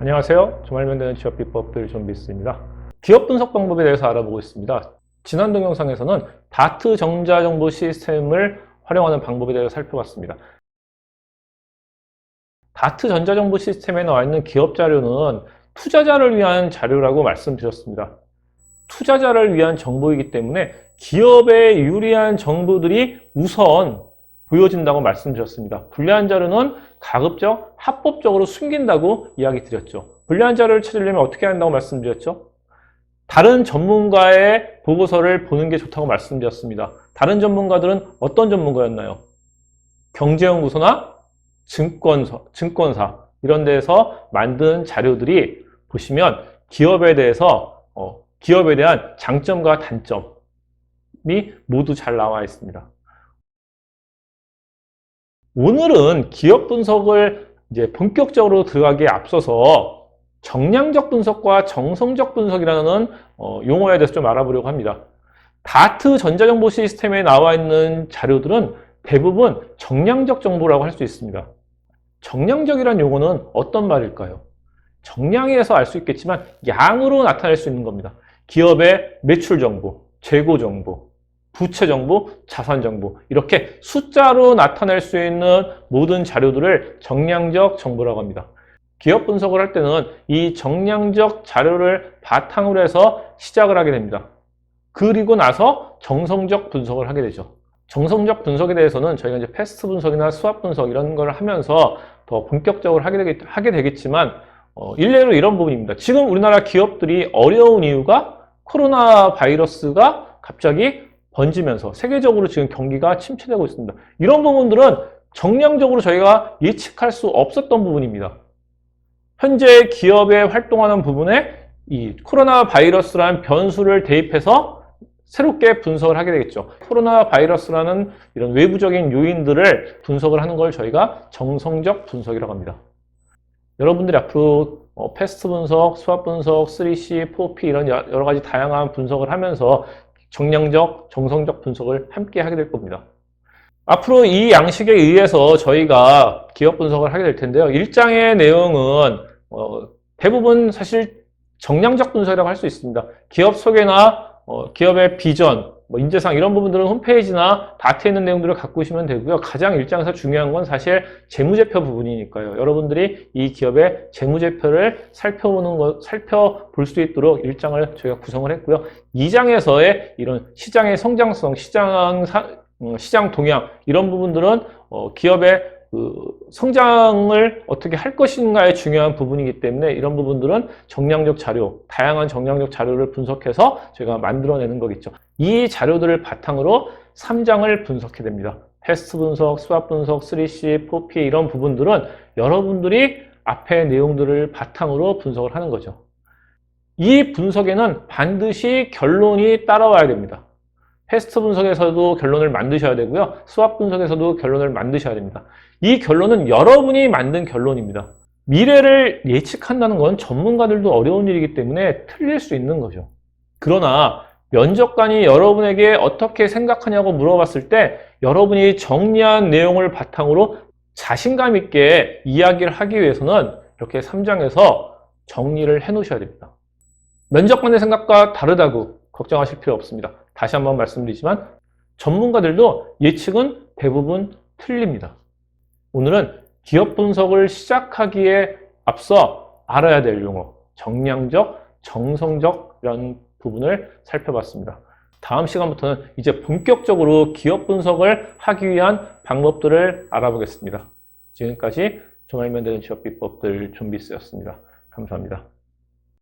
안녕하세요. 주말면 되는 취업 비법들 좀비스입니다. 기업 분석 방법에 대해서 알아보고 있습니다. 지난 동영상에서는 다트 전자정보 시스템을 활용하는 방법에 대해서 살펴봤습니다. 다트 전자정보 시스템에 나와 있는 기업 자료는 투자자를 위한 자료라고 말씀드렸습니다. 투자자를 위한 정보이기 때문에 기업에 유리한 정보들이 우선 보여진다고 말씀드렸습니다. 불리한 자료는 가급적 합법적으로 숨긴다고 이야기 드렸죠. 불리한 자료를 찾으려면 어떻게 한다고 말씀드렸죠? 다른 전문가의 보고서를 보는 게 좋다고 말씀드렸습니다. 다른 전문가들은 어떤 전문가였나요? 경제연구소나 증권사 이런 데서 만든 자료들이 보시면 기업에 대한 장점과 단점이 모두 잘 나와 있습니다. 오늘은 기업 분석을 이제 본격적으로 들어가기에 앞서서 정량적 분석과 정성적 분석이라는 용어에 대해서 좀 알아보려고 합니다. 다트 전자정보 시스템에 나와 있는 자료들은 대부분 정량적 정보라고 할 수 있습니다. 정량적이라는 용어는 어떤 말일까요? 정량에서 알 수 있겠지만 양으로 나타낼 수 있는 겁니다. 기업의 매출 정보, 재고 정보, 부채 정보, 자산 정보 이렇게 숫자로 나타낼 수 있는 모든 자료들을 정량적 정보라고 합니다. 기업 분석을 할 때는 이 정량적 자료를 바탕으로 해서 시작을 하게 됩니다. 그리고 나서 정성적 분석을 하게 되죠. 정성적 분석에 대해서는 저희가 이제 패스트 분석이나 수압 분석 이런 걸 하면서 더 본격적으로 하게 되겠지만 일례로 이런 부분입니다. 지금 우리나라 기업들이 어려운 이유가 코로나 바이러스가 갑자기 번지면서 세계적으로 지금 경기가 침체되고 있습니다. 이런 부분들은 정량적으로 저희가 예측할 수 없었던 부분입니다. 현재 기업에 활동하는 부분에 이 코로나 바이러스라는 변수를 대입해서 새롭게 분석을 하게 되겠죠. 코로나 바이러스라는 이런 외부적인 요인들을 분석을 하는 걸 저희가 정성적 분석이라고 합니다. 여러분들이 앞으로 패스트 분석, 수압 분석, 3C, 4P 이런 여러 가지 다양한 분석을 하면서 정량적, 정성적 분석을 함께 하게 될 겁니다. 앞으로 이 양식에 의해서 저희가 기업 분석을 하게 될 텐데요. 1장의 내용은 대부분 사실 정량적 분석이라고 할 수 있습니다. 기업 소개나 기업의 비전, 인재상 이런 부분들은 홈페이지나 다트에 있는 내용들을 갖고 오시면 되고요. 가장 1장에서 중요한 건 사실 재무제표 부분이니까요. 여러분들이 이 기업의 재무제표를 살펴볼 수 있도록 1장을 저희가 구성을 했고요. 2장에서의 이런 시장의 성장성, 시장 동향 이런 부분들은 기업의 성장을 어떻게 할 것인가의 중요한 부분이기 때문에 이런 부분들은 정량적 자료, 다양한 정량적 자료를 분석해서 저희가 만들어내는 거겠죠. 이 자료들을 바탕으로 3장을 분석해야 됩니다. 패스트 분석, 수압 분석, 3C, 4P 이런 부분들은 여러분들이 앞의 내용들을 바탕으로 분석을 하는 거죠. 이 분석에는 반드시 결론이 따라와야 됩니다. 패스트 분석에서도 결론을 만드셔야 되고요. 수압 분석에서도 결론을 만드셔야 됩니다. 이 결론은 여러분이 만든 결론입니다. 미래를 예측한다는 건 전문가들도 어려운 일이기 때문에 틀릴 수 있는 거죠. 그러나 면접관이 여러분에게 어떻게 생각하냐고 물어봤을 때 여러분이 정리한 내용을 바탕으로 자신감 있게 이야기를 하기 위해서는 이렇게 3장에서 정리를 해 놓으셔야 됩니다. 면접관의 생각과 다르다고 걱정하실 필요 없습니다. 다시 한번 말씀드리지만 전문가들도 예측은 대부분 틀립니다. 오늘은 기업 분석을 시작하기에 앞서 알아야 될 용어, 정량적, 정성적 이런 부분을 살펴봤습니다. 다음 시간부터는 이제 본격적으로 기업 분석을 하기 위한 방법들을 알아보겠습니다. 지금까지 조말면 되는 취업 비법들 좀비스였습니다. 감사합니다.